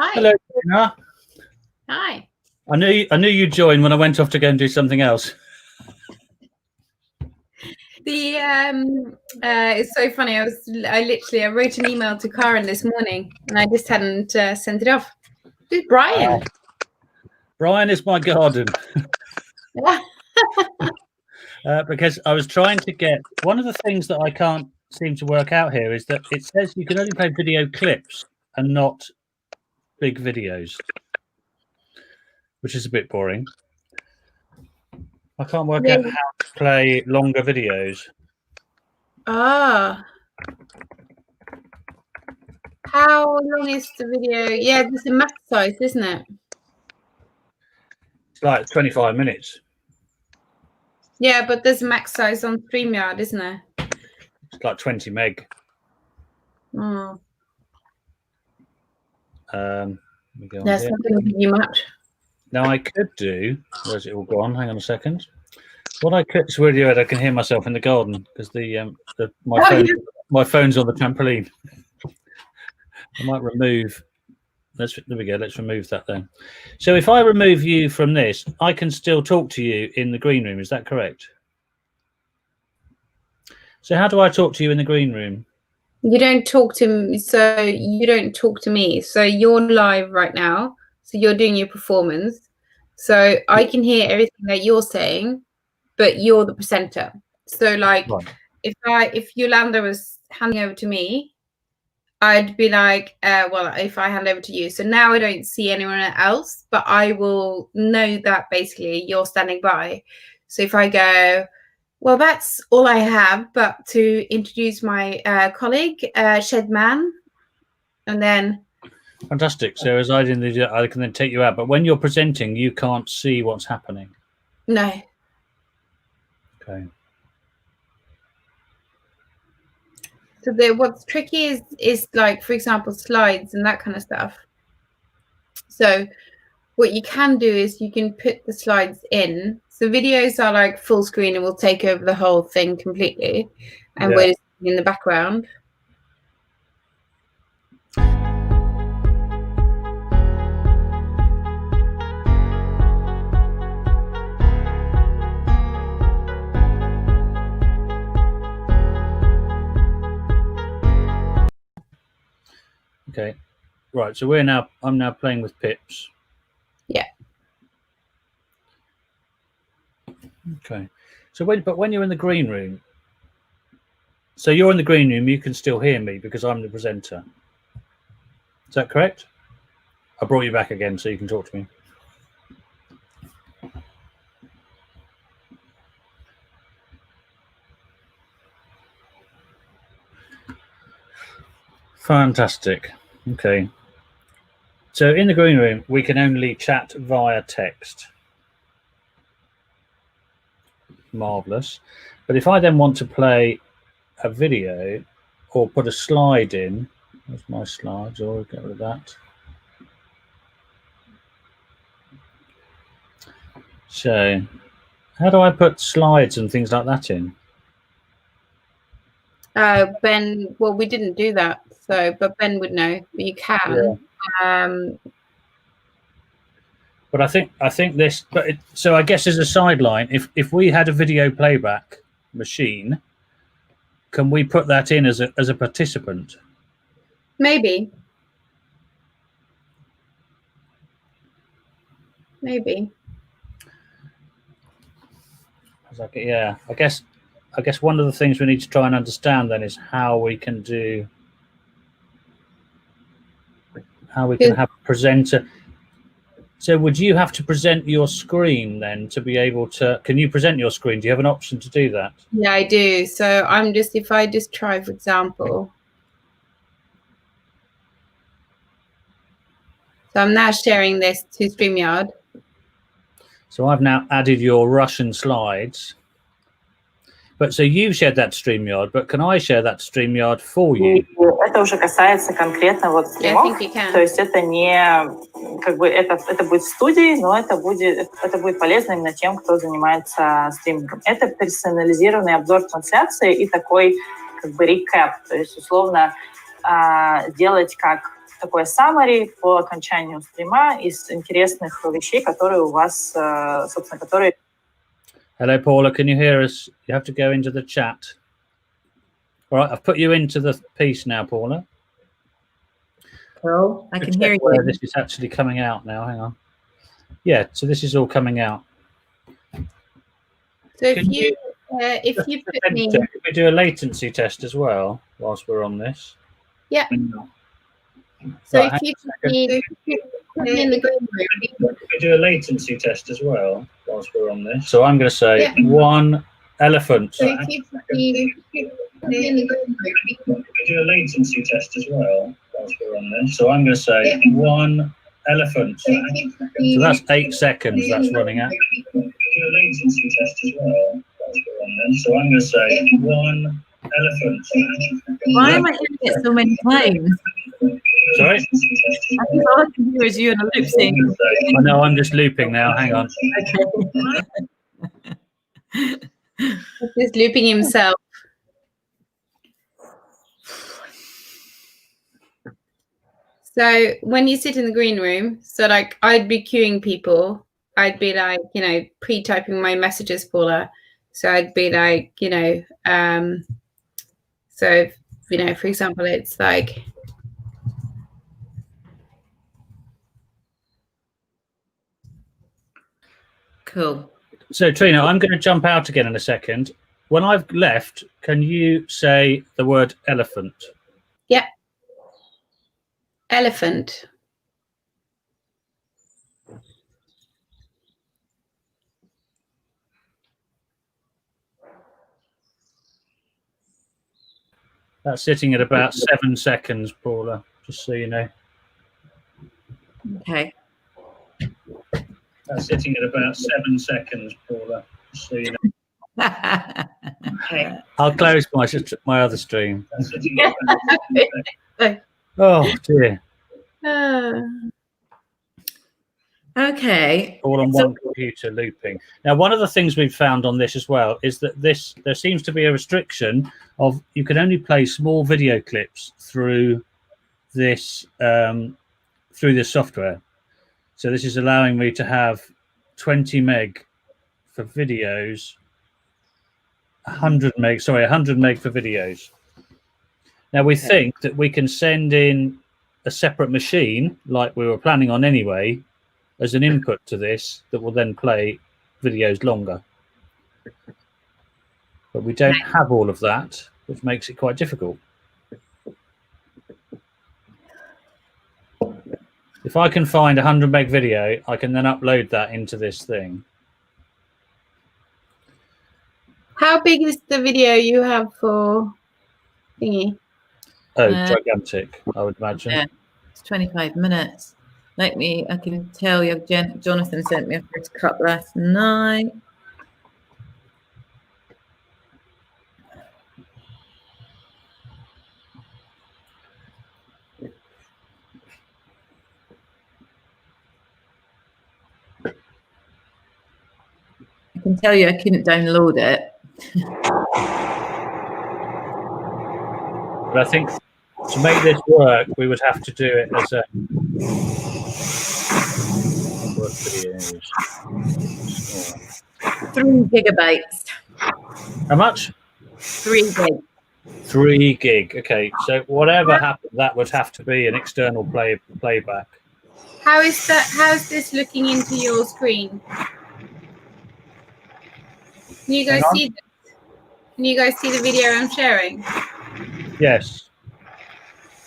Hi. Hello, Dana. Hi. I knew you'd join when I went off to go and do something else. It's so funny. I wrote an email to Karen this morning, and I just hadn't sent it off. Who's Brian? Brian is my garden. Yeah. Because I was trying to get one of the things that I can't seem to work out here is that it says you can only play video clips and not big videos, which is a bit boring. I can't work out how to play longer videos. Ah. How long is the video? Yeah, there's a max size, isn't it? It's like 25 minutes. Yeah, but there's a max size on StreamYard, isn't there? It's like 20 meg. Oh. That's not going to give you much. Now I could do. Where's it all gone? Hang on a second. What I could. It's really weird. I can hear myself in the garden because my phone's on the trampoline. I might remove. There we go. Let's remove that then. So if I remove you from this, I can still talk to you in the green room. Is that correct? So how do I talk to you in the green room? You don't talk to me. So you don't talk to me. So you're live right now. So you're doing your performance. So I can hear everything that you're saying, but you're the presenter. So like, right. if Yolanda was handing over to me, I'd be like, well, if I hand over to you. So now I don't see anyone else, but I will know that basically you're standing by. So if I go, well, that's all I have, but to introduce my colleague, Shedman, and then. Fantastic. So as I can then take you out, but when you're presenting, you can't see what's happening. No. Okay. So what's tricky is like, for example, slides and that kind of stuff. So what you can do is you can put the slides in. So videos are like full screen and will take over the whole thing completely. And we're just in the background. Okay, right. So I'm now playing with pips. Yeah. Okay. So when you're in the green room, so you're in the green room, you can still hear me because I'm the presenter. Is that correct? I brought you back again so you can talk to me. Fantastic. Okay. So in the green room, we can only chat via text. Marvelous. But if I then want to play a video or put a slide in, there's my slides, or get rid of that. So how do I put slides and things like that in? Ben, well, we didn't do that. So, but Ben would know, but you can. Yeah. But I think this. But so I guess as a sideline, if we had a video playback machine, can we put that in as a participant? Maybe. Maybe. Yeah, I guess one of the things we need to try and understand then is how we can have a presenter. So would you have to present your screen then to be able to? Can you present your screen? Do you have an option to do that? Yeah, I do. So if I just try, for example. So I'm now sharing this to StreamYard. So I've now added your Russian slides. But so you've shared that StreamYard, but can I share that StreamYard for you? Это уже касается конкретно вот стримов. То есть это не как бы это будет в студии, но это будет полезно именно тем, кто занимается стримингом. Это персонализированный обзор трансляции и такой как бы рекэп, то есть условно делать как такое summary по окончанию стрима из интересных вещей, которые у вас, собственно, которые... Hello, Paula. Can you hear us? You have to go into the chat. All right, I've put you into the piece now, Paula. Cool. I can hear Where you. this is actually coming out now. Hang on. Yeah, so this is all coming out. So if you put me, can we do a latency test as well whilst we're on this? Yeah. So Right, if you put me in the green room, can we do a latency test as well whilst we're on this? So I'm going to say one elephant. So if you put me in the green room, can we do a latency test as well whilst we're on this? So I'm going to say one elephant. So that's 8 seconds. That's running out. Do a latency test as well. So I'm going to say one elephant. Why am I hearing it so many times? Sorry? I think all I can hear is you in a loop saying. I know, I'm just looping now. Hang on. he's looping himself. So when you sit in the green room, so like I'd be queuing people, I'd be like, you know, pre-typing my messages, Paula. So I'd be like, you know, so, you know, for example, it's like, Cool. So Trina, I'm going to jump out again in a second. When I've left, can you say the word elephant? yeah. Elephant. That's sitting at about 7 seconds, Paula, just so you know. Okay. That's sitting at about 7 seconds, Paula, just so you know. Okay. I'll close my other stream. Oh, dear. Okay. All on one computer looping. Now, one of the things we've found on this as well is that there seems to be a restriction of you can only play small video clips through this software. So this is allowing me to have 20 meg for videos, 100 meg for videos. Now we think that we can send in a separate machine like we were planning on anyway as an input to this that will then play videos longer. But we don't have all of that, which makes it quite difficult. If I can find a 100 meg video, I can then upload that into this thing. How big is the video you have for thingy? Oh, gigantic, I would imagine. Yeah, it's 25 minutes. I can tell you, Jonathan sent me a first cut last night. I can tell you I couldn't download it. But I think to make this work, we would have to do it as a work videos. 3 gigabytes. How much? 3 gig. 3 gig. Okay, so whatever happened, that would have to be an external playback. How is that? How's this looking into your screen? Can you guys see this? Can you guys see the video I'm sharing? Yes.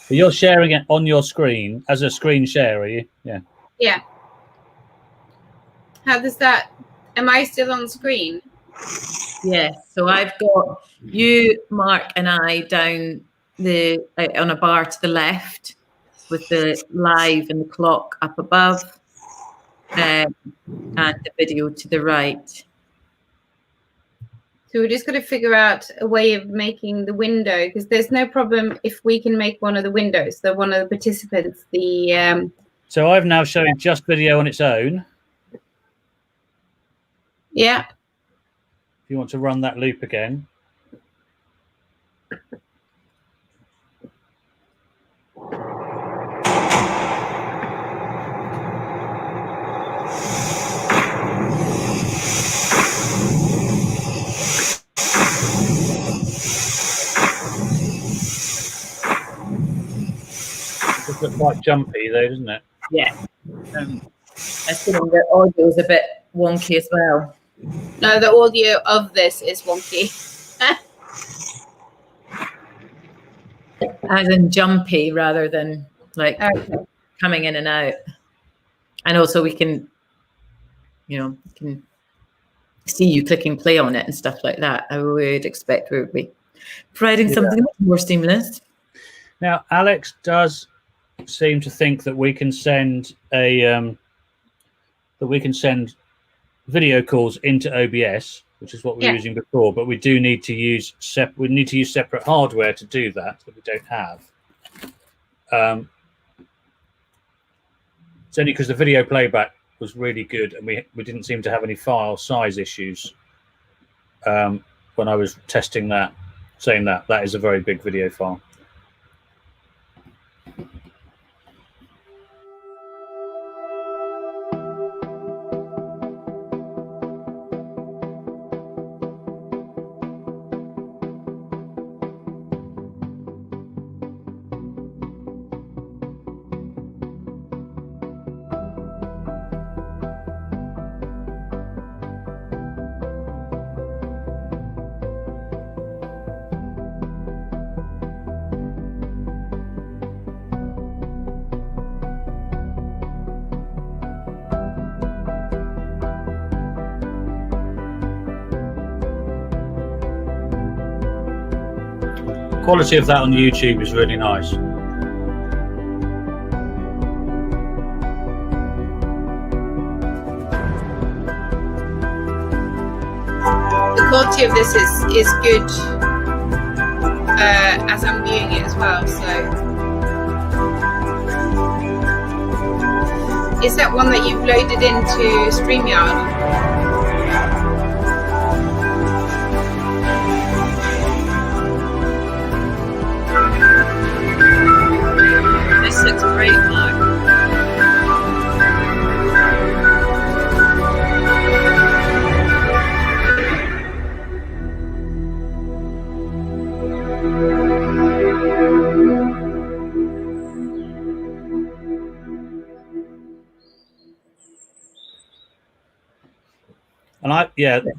But you're sharing it on your screen as a screen share, are you? Yeah. Yeah. How does that? Am I still on screen? Yes. So I've got you, Mark, and I down on a bar to the left with the live and the clock up above, and the video to the right. So we're just going to figure out a way of making the window, because there's no problem if we can make one of the windows, so one of the participants, the... So I've now shown just video on its own. Yeah. If you want to run that loop again. quite jumpy though, doesn't it? Yeah. I think the audio is a bit wonky as well. No, the audio of this is wonky. As in jumpy rather than like coming in and out. And also we can, can see you clicking play on it and stuff like that. I would expect we would be providing something more seamless. Now, Alex does seem to think that we can send video calls into OBS, which is what we were using before, but we do need to use separate hardware to do that we don't have. It's only because the video playback was really good and we didn't seem to have any file size issues when I was testing that, saying that is a very big video file. Quality of that on YouTube is really nice. The quality of this is good as I'm viewing it as well. So, is that one that you've loaded into StreamYard? This looks great, Mark.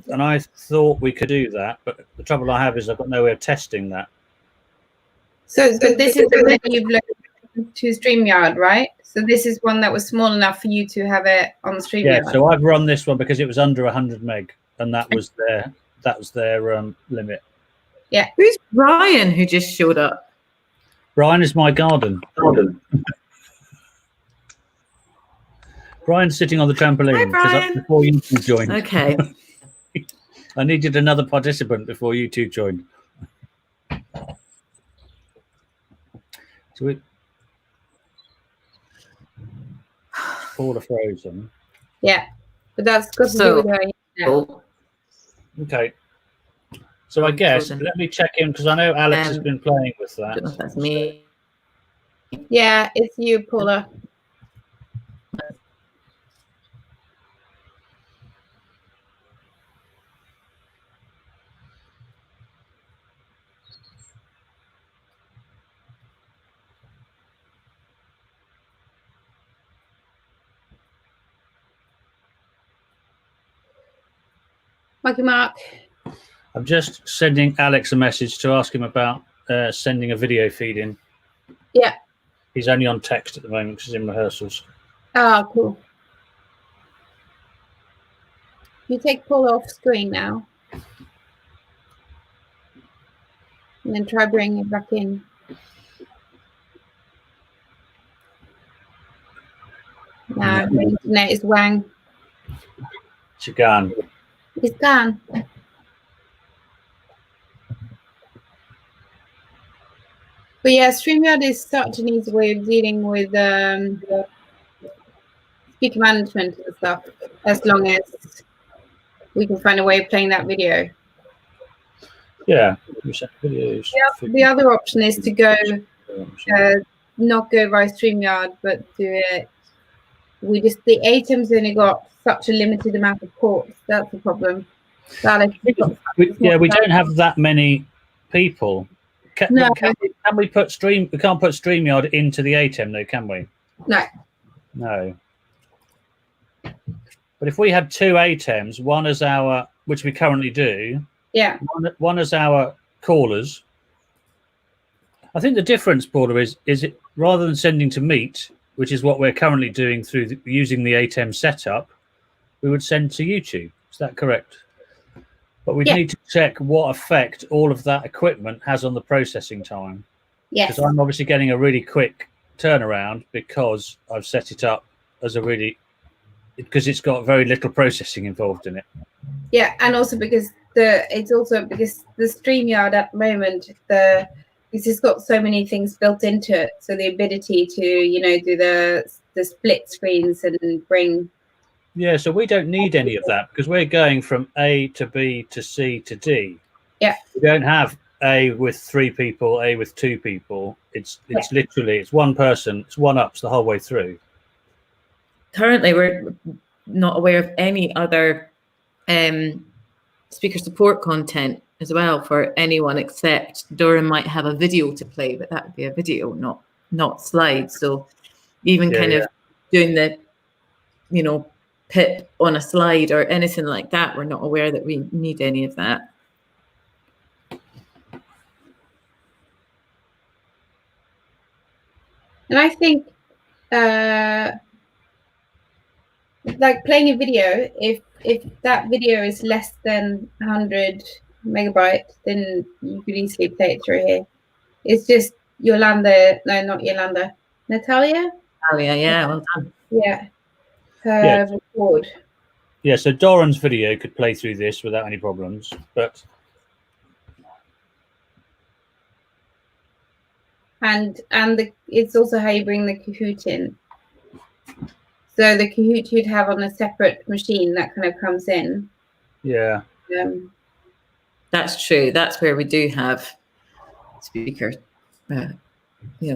And I thought we could do that, but the trouble I have is I've got no way of testing that. So this is the one that you've loaded to StreamYard, right? So this is one that was small enough for you to have it on StreamYard. Yeah, so I've run this one because it was under 100 meg, and that was their limit. Yeah. Who's Brian who just showed up? Brian is my garden. Brian's sitting on the trampoline before you two joined. Okay. I needed another participant before you two joined. So all are frozen. Yeah, but that's good to do with her. Yeah. Okay. So I guess let me check in because I know Alex has been playing with that. I don't know if that's me. Yeah, it's you, Paula. Mikey Mark. I'm just sending Alex a message to ask him about sending a video feed in. Yeah. He's only on text at the moment because he's in rehearsals. Oh, cool. You take Paul off screen now. And then try bringing it back in. No, the internet is wang. She's gone. He's gone. But yeah, StreamYard is such an easy way of dealing with speaker management and stuff, as long as we can find a way of playing that video. Yeah. Videos. Yeah, the other option is to go, not go via StreamYard, but do it. The ATEM's only got such a limited amount of ports. That's the problem. We don't have that many people. No. Can we put we can't put StreamYard into the ATEM though, can we? No. But if we had 2 ATEMs, one as our, which we currently do, one as our callers. I think the difference, Paula, is it rather than sending to Meet, which is what we're currently doing through using the ATEM setup, we would send to YouTube. Is that correct? But we need to check what effect all of that equipment has on the processing time. Yes. Because I'm obviously getting a really quick turnaround because I've set it up as because it's got very little processing involved in it. Yeah, and also because the StreamYard at the moment, because it's got so many things built into it, so the ability to do the split screens and bring. Yeah, so we don't need any of that because we're going from A to B to C to D. Yeah. We don't have A with 3 people, A with 2 people. It's literally, it's one person, it's one ups the whole way through. Currently, we're not aware of any other speaker support content as well for anyone, except Doran might have a video to play, but that would be a video, not slides. So even of doing the, pip on a slide or anything like that, we're not aware that we need any of that. And I think like playing a video, if that video is less than 100 megabytes, then you could easily play it through here. It's just Natalia, yeah, well done. Yeah, her record. Yeah, so Doran's video could play through this without any problems, but it's also how you bring the Kahoot in. So the Kahoot you'd have on a separate machine that kind of comes in. Yeah. That's true. That's where we do have speaker,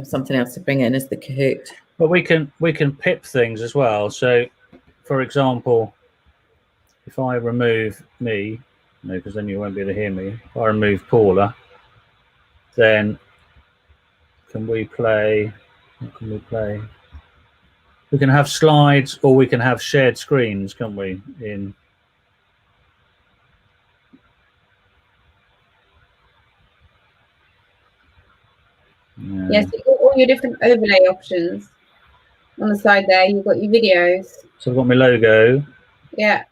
something else to bring in is the Kahoot. But we can pip things as well. So, for example, if I remove me, no, because then you won't be able to hear me. If I remove Paula, then can we play? What can we play? We can have slides, or we can have shared screens, can't we? Yes, you've got all your different overlay options on the side there. You've got your videos. So I've got my logo. Yeah.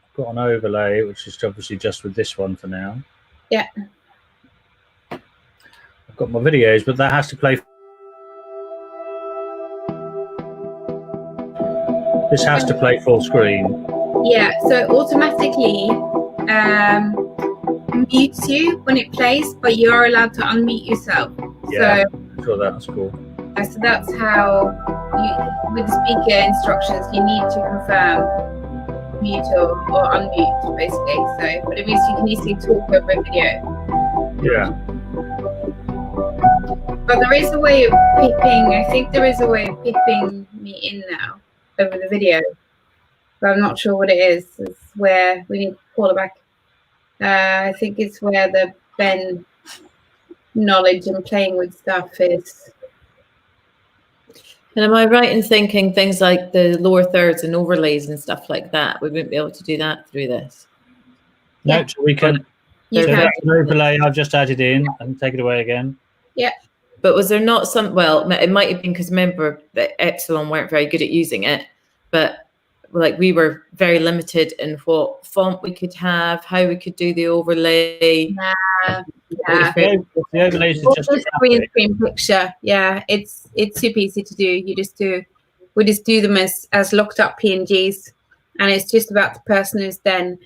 I've got an overlay, which is obviously just with this one for now. Yeah. I've got my videos, but that has to play. This has to play full screen. Yeah, so automatically mutes you when it plays, but you are allowed to unmute yourself. Yeah, so that's cool. So that's how with the speaker instructions, you need to confirm mute or unmute, basically. So, but it means you can easily talk over a video. Yeah. But there is a way of pipping. I think there is a way of pipping me in now over the video, but I'm not sure what it is. It's where we need to call it back. I think it's where the Ben knowledge and playing with stuff is. And am I right in thinking things like the lower thirds and overlays and stuff like that, we wouldn't be able to do that through this? No, so we can. So that's an overlay I've just added in and take it away again. Yeah. But was there not some, well, it might have been because remember that Epsilon weren't very good at using it, but like we were very limited in what font we could have, how we could do the overlay. Yeah. The overlays are just a green screen picture. Yeah, it's super easy to do. We just do them as locked up PNGs, and it's just about the person who's then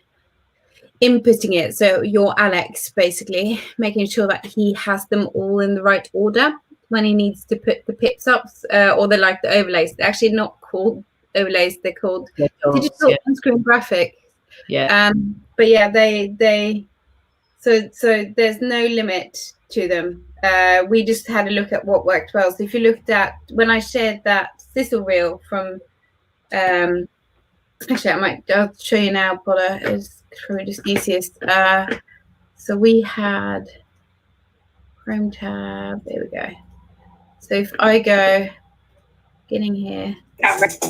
inputting it. So you're Alex, basically making sure that he has them all in the right order when he needs to put the pips up, or they're like the overlays. They're actually not called overlays, they're called digital on-screen graphics. Yeah. But yeah, they so there's no limit to them. We just had a look at what worked well. So if you looked at when I shared that sizzle reel from actually I'll show you now, Paula. It's probably just easiest. So we had Chrome tab. There we go. So if I go getting here,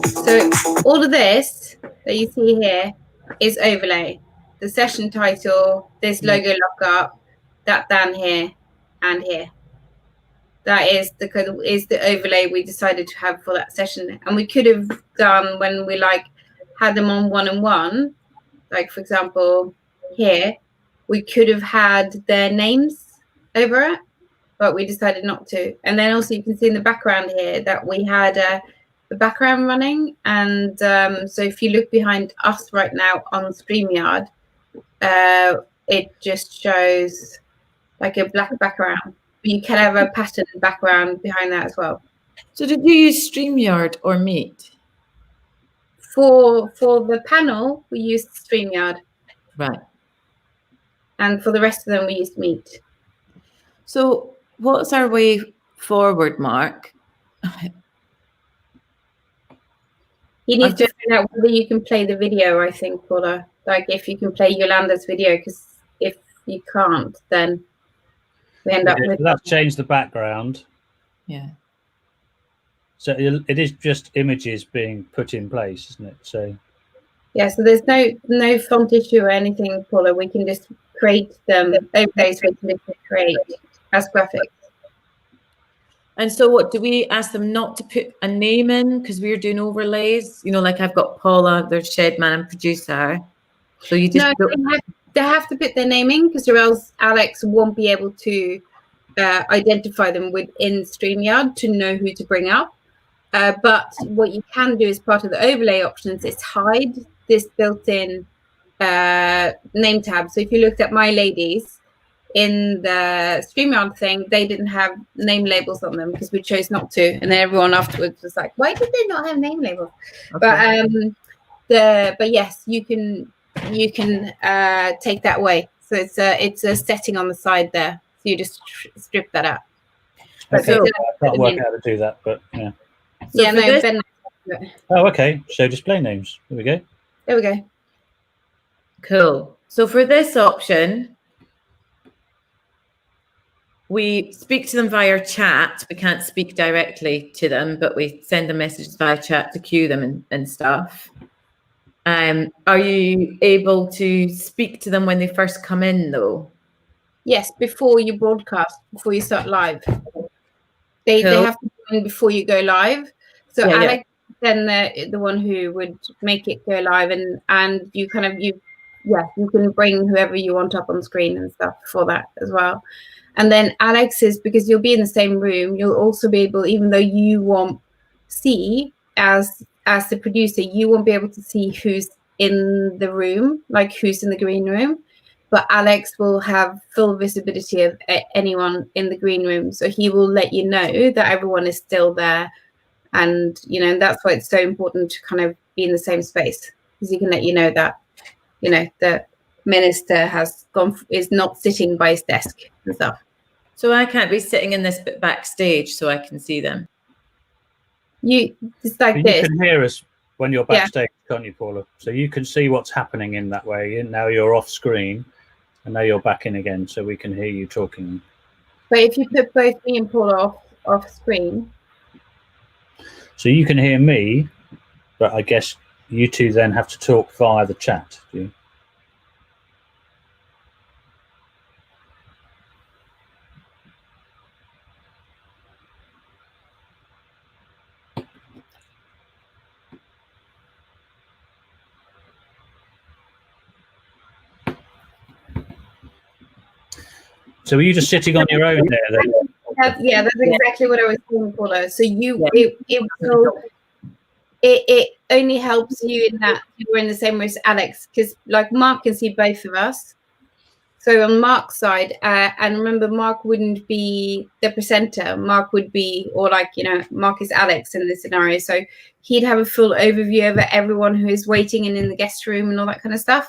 so all of this that you see here is overlay. The session title, this logo lockup, that down here and here. That is the overlay we decided to have for that session. And we could have done when we like had them on one-on-one, like for example here, we could have had their names over it, but we decided not to. And then also you can see in the background here that we had the background running. And so if you look behind us right now on StreamYard, it just shows like a black background. You can have a pattern background behind that as well. So did you use StreamYard or Meet? For the panel, we used StreamYard. Right. And for the rest of them, we used Meet. So what's our way forward, Mark? You need to find out whether you can play the video, I think, Paula. Like if you can play Yolanda's video, because if you can't, then we end up with... That's changed the background. Yeah. So it is just images being put in place, isn't it? So yeah, so there's no font issue or anything, Paula. We can just create them. Okay, so we can just create as graphics. And so what, do we ask them not to put a name in because we're doing overlays? You know, like I've got Paula, there's Shedman and producer. So you just... No, they have to put their name in because or else Alex won't be able to identify them within StreamYard to know who to bring up. But what you can do as part of the overlay options is hide this built-in name tab. So if you looked at my ladies in the StreamYard thing, they didn't have name labels on them because we chose not to. And then everyone afterwards was like, why did they not have name labels? Okay. But yes, you can take that away. So it's a setting on the side there. So you just strip that out. Okay, so, I can't work out how to do that, but yeah. So yeah, no, Ben. Oh, okay. Show display names. There we go. There we go. Cool. So for this option, we speak to them via chat. We can't speak directly to them, but we send them messages via chat to queue them and stuff. Are you able to speak to them when they first come in, though? Yes, before you broadcast, before you start live. They have to come in before you go live. So yeah, Alex then the one who would make it go live, and you can bring whoever you want up on screen and stuff for that as well. And then Alex is, because you'll be in the same room, you'll also be able, even though you won't see as the producer, you won't be able to see who's in the room, like who's in the green room. But Alex will have full visibility of anyone in the green room. So he will let you know that everyone is still there. And, that's why it's so important to kind of be in the same space, because he can let you know that, the minister is not sitting by his desk and stuff. So I can't be sitting in this bit backstage so I can see them. It's like you this. You can hear us when you're backstage, can't you, Paula? So you can see what's happening in that way. And now you're off screen, and now you're back in again, so we can hear you talking. But if you put both me and Paula off screen. So you can hear me, but I guess you two then have to talk via the chat, do you? So were you just sitting on your own there then? That's exactly what I was saying, Paula. So it only helps you in that you're in the same room as Alex, because like Mark can see both of us. So on Mark's side, and remember, Mark wouldn't be the presenter. Mark would be, or Mark is Alex in this scenario. So he'd have a full overview over everyone who is waiting and in the guest room and all that kind of stuff.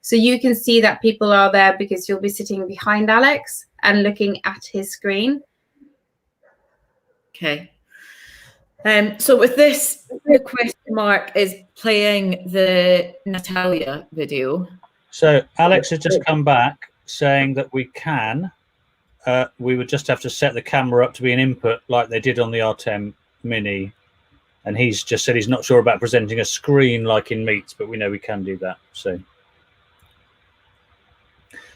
So you can see that people are there because you'll be sitting behind Alex and looking at his screen. Okay. So with this, the question mark is playing the Natalia video. So Alex has just come back saying that we can we would just have to set the camera up to be an input like they did on the R10 Mini. And he's just said he's not sure about presenting a screen like in Meets, but we know we can do that. So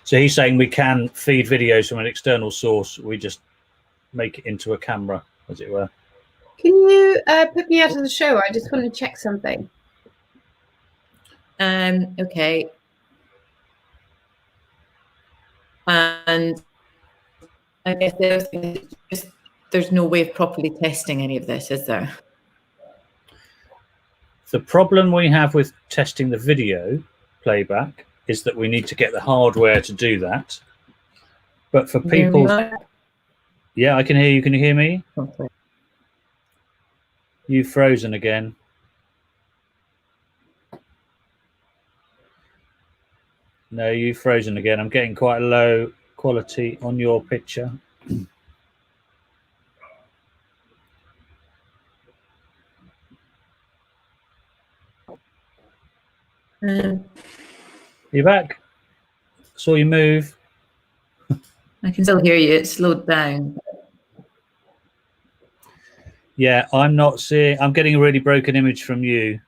he's saying we can feed videos from an external source. We just make it into a camera, as it were. Can you put me out of the show? I just want to check something. Okay. And I guess the other thing is there's no way of properly testing any of this, is there? The problem we have with testing the video playback is that we need to get the hardware to do that. But for people... Yeah, I can hear you. Can you hear me? Okay. You've frozen again. No, you've frozen again. I'm getting quite a low quality on your picture. You back? Saw you move. I can still hear you. It slowed down. Yeah, I'm not seeing. I'm getting a really broken image from you.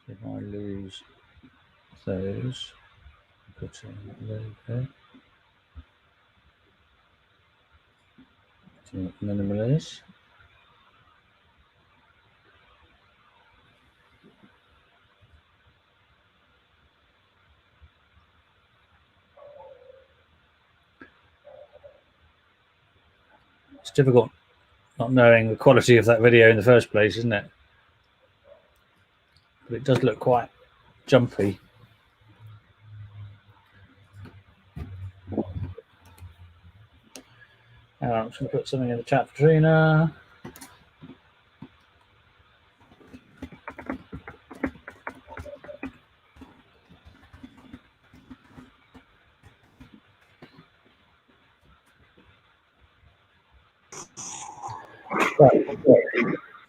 If I lose those, put in logo. To minimize. It's difficult not knowing the quality of that video in the first place, isn't it? But it does look quite jumpy. I'm just going to put something in the chat for Trina.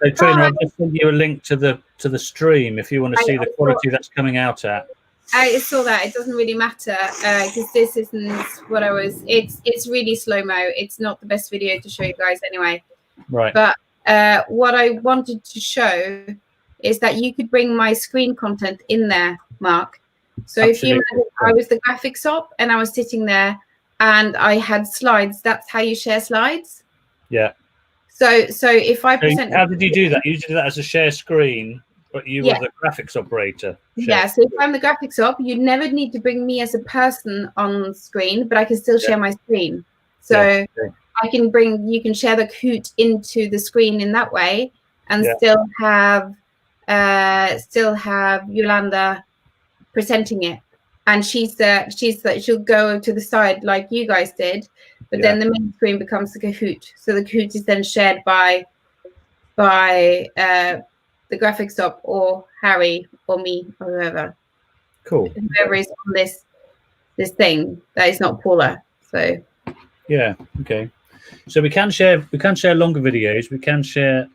So Trina, I'll just send you a link to the stream if you want to see the quality that's coming out at. I saw that. It doesn't really matter because this isn't what I was. It's really slow mo. It's not the best video to show you guys anyway. Right. But what I wanted to show is that you could bring my screen content in there, Mark. So Absolutely. If you imagine I was the graphics op and I was sitting there and I had slides, that's how you share slides. Yeah. So if I present, how did you do that? You did that as a share screen, but you were the graphics operator. Yeah. So if I'm the graphics op, you never need to bring me as a person on screen, but I can still share my screen. So I can you can share the Kahoot into the screen in that way, and still have Yolanda presenting it, and she'll go to the side like you guys did. But then the main screen becomes the Kahoot. So the Kahoot is then shared by the graphics op or Harry or me or whoever. Cool. Whoever is on this thing that is not Paula. So yeah, okay. So we can share longer videos. We can share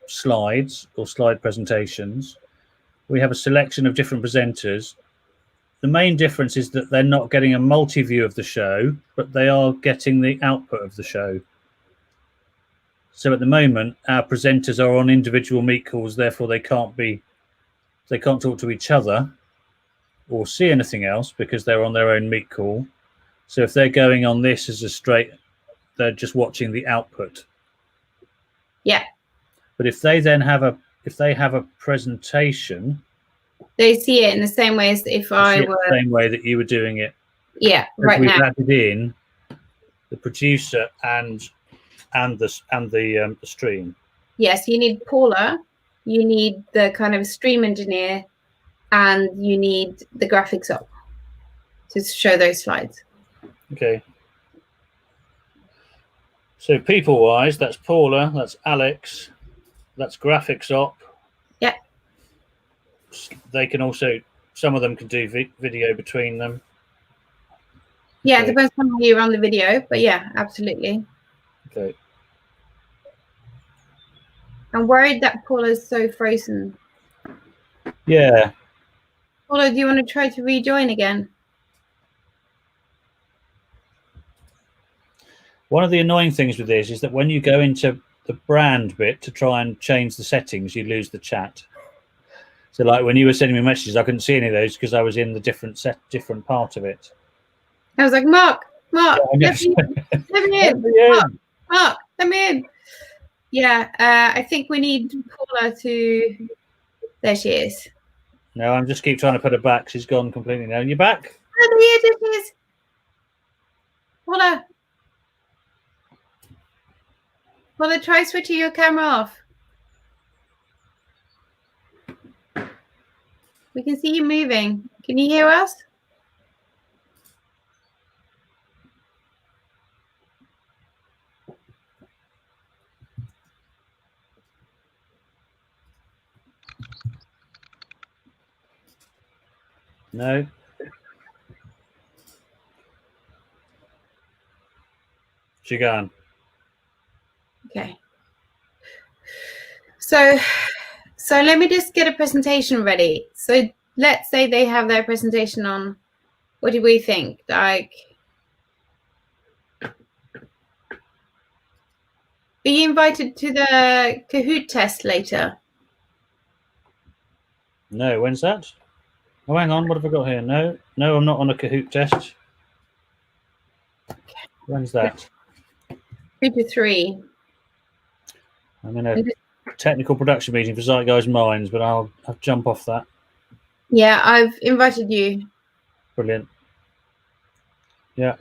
slides or slide presentations. We have a selection of different presenters. The main difference is that they're not getting a multi-view of the show, but they are getting the output of the show. So at the moment, our presenters are on individual meet calls, therefore they can't talk to each other or see anything else because they're on their own meet call. So if they're going on this as a straight, they're just watching the output. Yeah. But if they then have a presentation, they see it in the same way as if I were the same way that you were doing it. Yeah, right now. We've added in the producer and the stream. Yes, you need Paula, you need the kind of stream engineer, and you need the graphics op to show those slides. Okay. So people-wise, that's Paula, that's Alex, that's graphics op. Yeah. They can also, some of them can do video between them. Yeah, Okay. it depends on how you run the video, but yeah, absolutely. Okay. I'm worried that Paula's so frozen. Yeah. Paula, do you want to try to rejoin again? One of the annoying things with this is that when you go into the brand bit to try and change the settings, you lose the chat. So like when you were sending me messages, I couldn't see any of those because I was in the different part of it. I was like, Mark, Yeah, let me in. Mark, let me in. Yeah, I think we need Paula to... There she is. No, I'm just keep trying to put her back. She's gone completely now. You're back? Oh, there she is. Paula. Paula, try switching your camera off. We can see you moving. Can you hear us? No. She gone. Okay. So let me just get a presentation ready. So let's say they have their presentation on. What do we think? Like, are you invited to the Kahoot test later? No, when's that? Oh, hang on. What have I got here? No, I'm not on a Kahoot test. When's that? 2 to 3. I'm in a technical production meeting for Zeitgeist Minds, but I'll jump off that. Yeah, I've invited you. Brilliant. Yeah.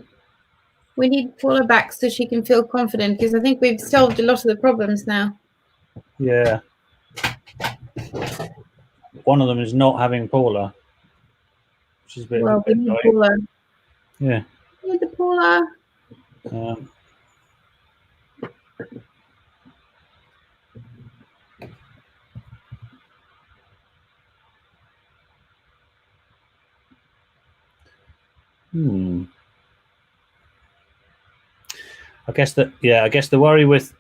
We need Paula back so she can feel confident, because I think we've solved a lot of the problems now. Yeah. One of them is not having Paula, which is a bit. Well, we need Paula. Yeah. We need the Paula. I guess the worry with,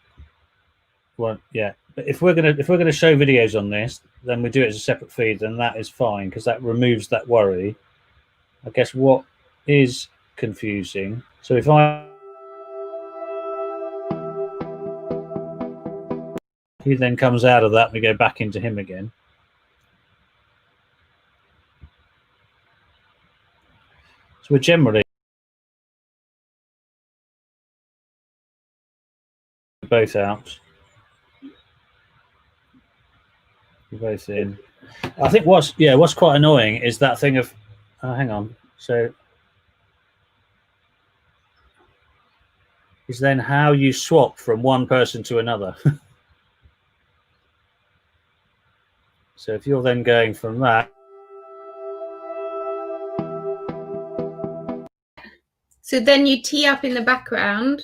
well, yeah, but if we're gonna show videos on this, then we do it as a separate feed, and that is fine because that removes that worry. I guess what is confusing. So if he then comes out of that, and we go back into him again. So we're generally both out. We're both in. I think what's quite annoying is that thing of, hang on. So is then how you swap from one person to another. So if you're then going from that. So then you tee up in the background,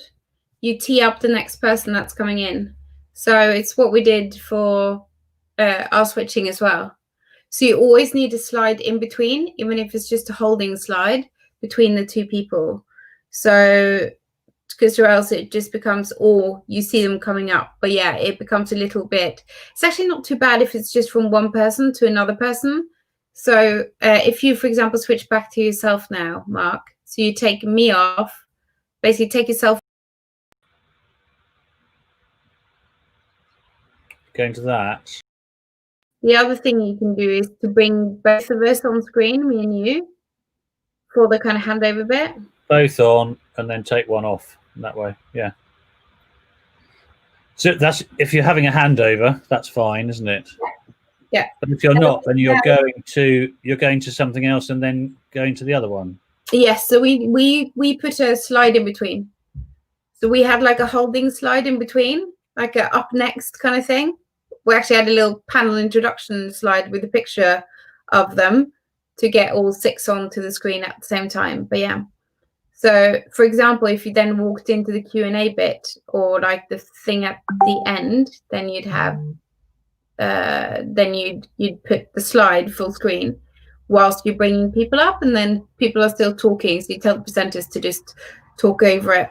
you tee up the next person that's coming in. So it's what we did for our switching as well. So you always need a slide in between, even if it's just a holding slide between the two people. So, because or else it just becomes, or you see them coming up. But yeah, it becomes a little bit, it's actually not too bad if it's just from one person to another person. So if you, for example, switch back to yourself now, Mark, so you take me off, basically take yourself. Going to that. The other thing you can do is to bring both of us on screen, me and you, for the kind of handover bit. Both on and then take one off that way. Yeah. So that's if you're having a handover, that's fine, isn't it? Yeah. But if you're not, then you're going to something else and then going to the other one. Yes. So we put a slide in between. So we had like a holding slide in between, like a up next kind of thing. We actually had a little panel introduction slide with a picture of them to get all 6 onto the screen at the same time. But yeah. So, for example, if you then walked into the Q&A bit or like the thing at the end, then you'd have, then you'd put the slide full screen. whilst you're bringing people up, and then people are still talking, so you tell the presenters to just talk over it.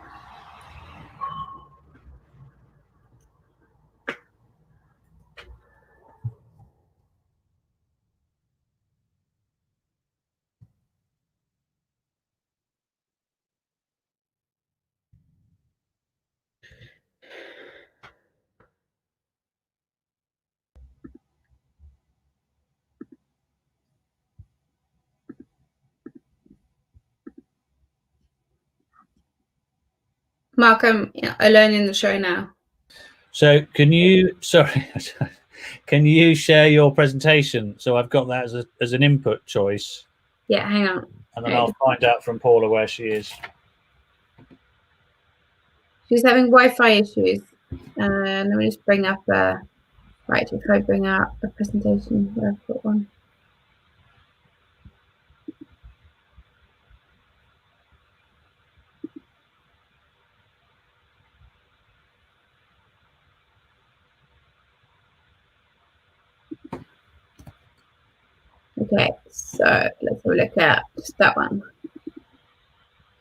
Mark, I'm alone in the show now. So can you share your presentation? So I've got that as an input choice. Yeah, hang on. And then I'll find out from Paula where she is. She's having Wi-Fi issues. Let me just bring up right, if I bring up a presentation where I've got one. Okay, so let's have a look at just that one.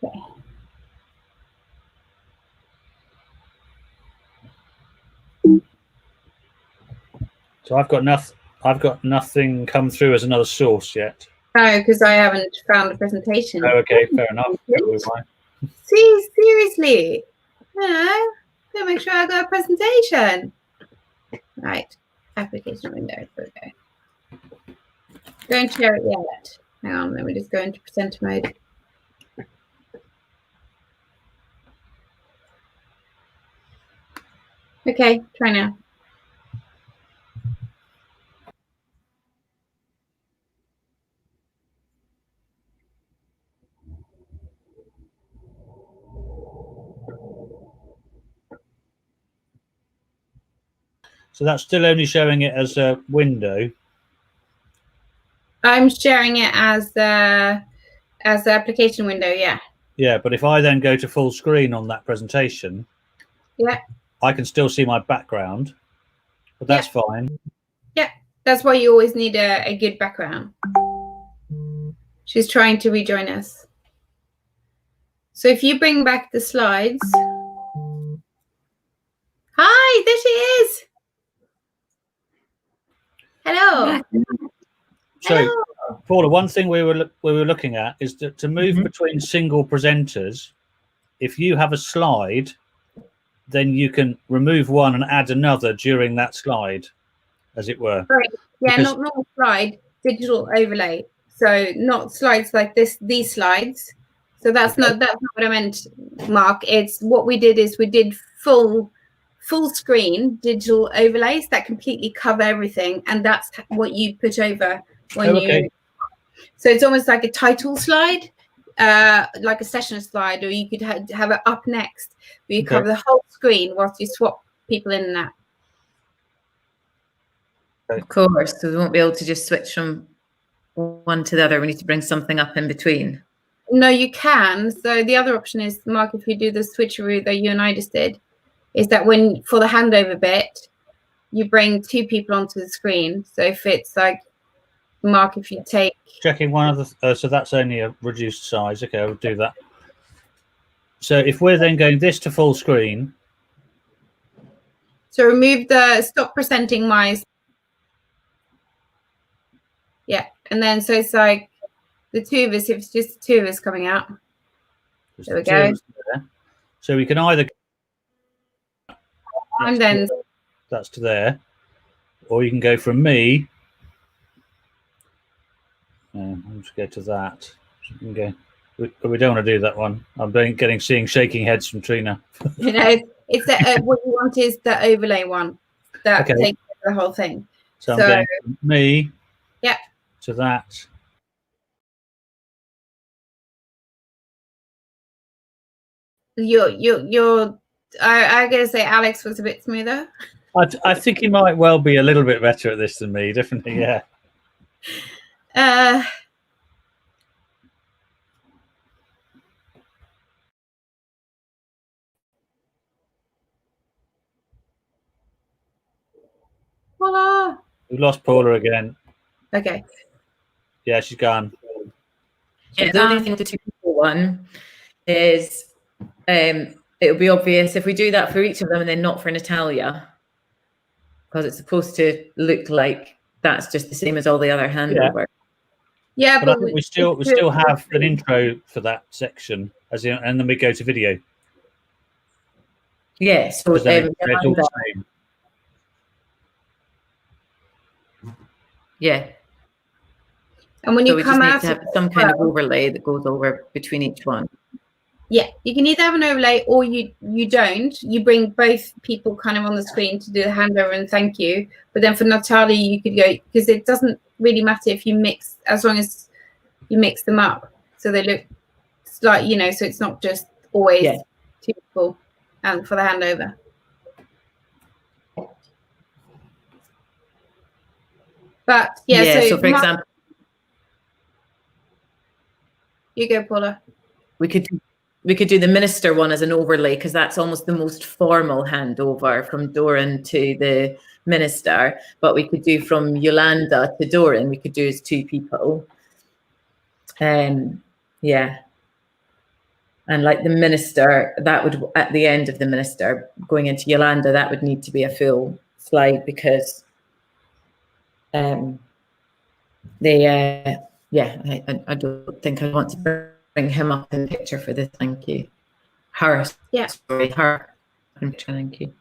Okay. So I've got nothing come through as another source yet. No, because I haven't found a presentation. Oh, okay, fair enough. See, seriously. No, gotta make sure I got a presentation. Right, application window. Okay. Don't share it yet. Hang on, let me just go into presenter mode. Okay, try now. So that's still only showing it as a window. I'm sharing it as the application window, yeah. Yeah, but if I then go to full screen on that presentation, yeah, I can still see my background, but that's fine. Yeah, that's why you always need a good background. She's trying to rejoin us. So if you bring back the slides. Hi, there she is. Hello. So, hello. Paula, one thing we were looking at is to move between single presenters. If you have a slide, then you can remove one and add another during that slide, as it were. Right. Yeah, not normal slide, digital overlay. So not slides like this, these slides. So that's not what I meant, Mark. It's what we did is we did full screen digital overlays that completely cover everything, and that's what you put over when you. So it's almost like a title slide, like a session slide, or you could have it up next where you cover the whole screen whilst you swap people in and out. Of course, so we won't be able to just switch from one to the other. We need to bring something up in between. No, you can. So the other option is, Mark, if you do the switcheroo that you and I just did, is that when for the handover bit, you bring two people onto the screen. So if it's like, Mark, if you take... Checking one of the... so that's only a reduced size. Okay, I'll do that. So if we're then going this to full screen... So remove the... Stop presenting my... Yeah, and then so it's like the two of us, if it's just the two of us coming out. There we go. So we can either... And then... That's to there. Or you can go from me... I'll just go to that. So you can go... We don't want to do that one. I'm seeing shaking heads from Trina. You know, it's the, what you want is the overlay one that takes the whole thing. So I'm going from me... Yeah. To that. I gotta say Alex was a bit smoother. I think he might well be a little bit better at this than me, definitely, yeah. Voila. We lost Paula again. Okay. Yeah, she's gone. Yeah, the only thing with the 2 people one is it'll be obvious if we do that for each of them and then not for Natalia, because it's supposed to look like that's just the same as all the other handover. Yeah, but I think we still have an intro for that section, and then we go to video. Yeah, so it's all the same. Yeah. And when you come out, need to have some kind of overlay that goes over between each one. Yeah, you can either have an overlay or you don't. You bring both people kind of on the screen to do the handover and thank you. But then for Natalia, you could go, because it doesn't really matter if you mix, as long as you mix them up so they look like, you know, so it's not just always 2 people and for the handover. But yeah, so for example, you go, Paula. We could do the minister one as an overlay, because that's almost the most formal handover from Doran to the minister. But we could do from Yolanda to Doran, we could do as 2 people. Yeah. And like the minister, that would, at the end of the minister, going into Yolanda, that would need to be a full slide, because I don't think I want to bring him up in the picture for this. Thank you. Her. Yeah. Sorry, her. Thank you.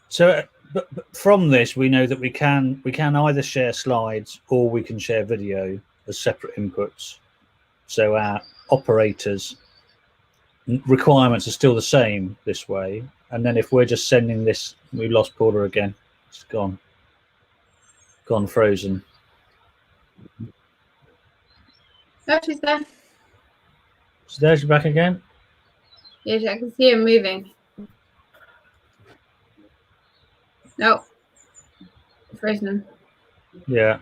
So, but from this, we know that we can either share slides or we can share video as separate inputs. So our operators' requirements are still the same this way. And then if we're just sending this, we lost Paula again. It's gone frozen. Oh, she's there. So there's you back again. Yeah, I can see her moving. No, frozen. Yeah.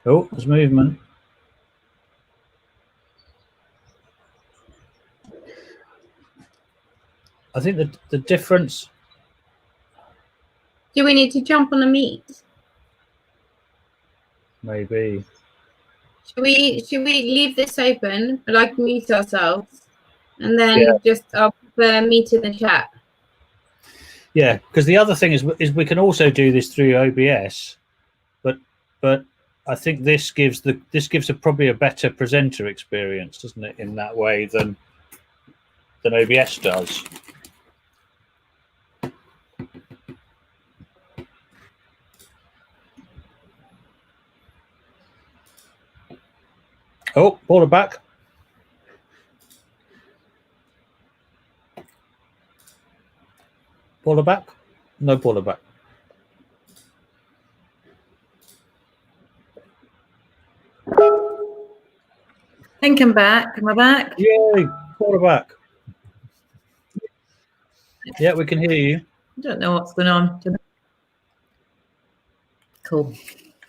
Oh, there's movement. I think that the difference. Do we need to jump on a meet? Maybe. Should we leave this open, like mute ourselves, and then just meet in the chat? Yeah, because the other thing is we can also do this through OBS, but I think this gives probably a better presenter experience, doesn't it, in that way than OBS does. Oh, Paula back. Paula back? No Paula back. I think I'm back. Am I back? Yay, Paula back. Yeah, we can hear you. I don't know what's going on. Cool.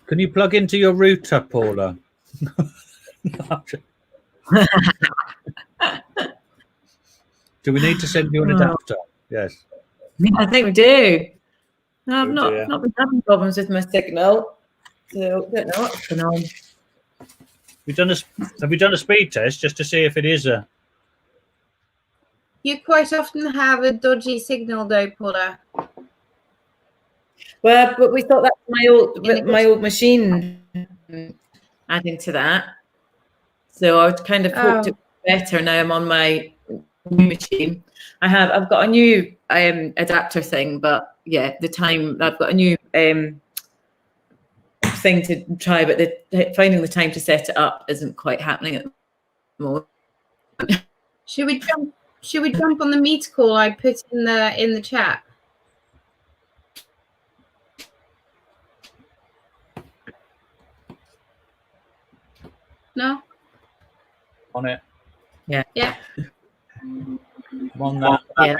Can you plug into your router, Paula? Do we need to send you an adapter? Yes. I think we do. No, I've not been having problems with my signal, so I don't know what's going on. Have you done a speed test just to see if it is a? You quite often have a dodgy signal, though, Paula. Well, but we thought that my old machine adding to that. So I would kind of hoped it was better. Now I'm on my new machine. I've got a new adapter thing, but yeah, I've got a new thing to try, but finding the time to set it up isn't quite happening at the moment. Should we jump on the meet call I put in the chat? No? On it. Yeah. Yeah. On that. Yeah.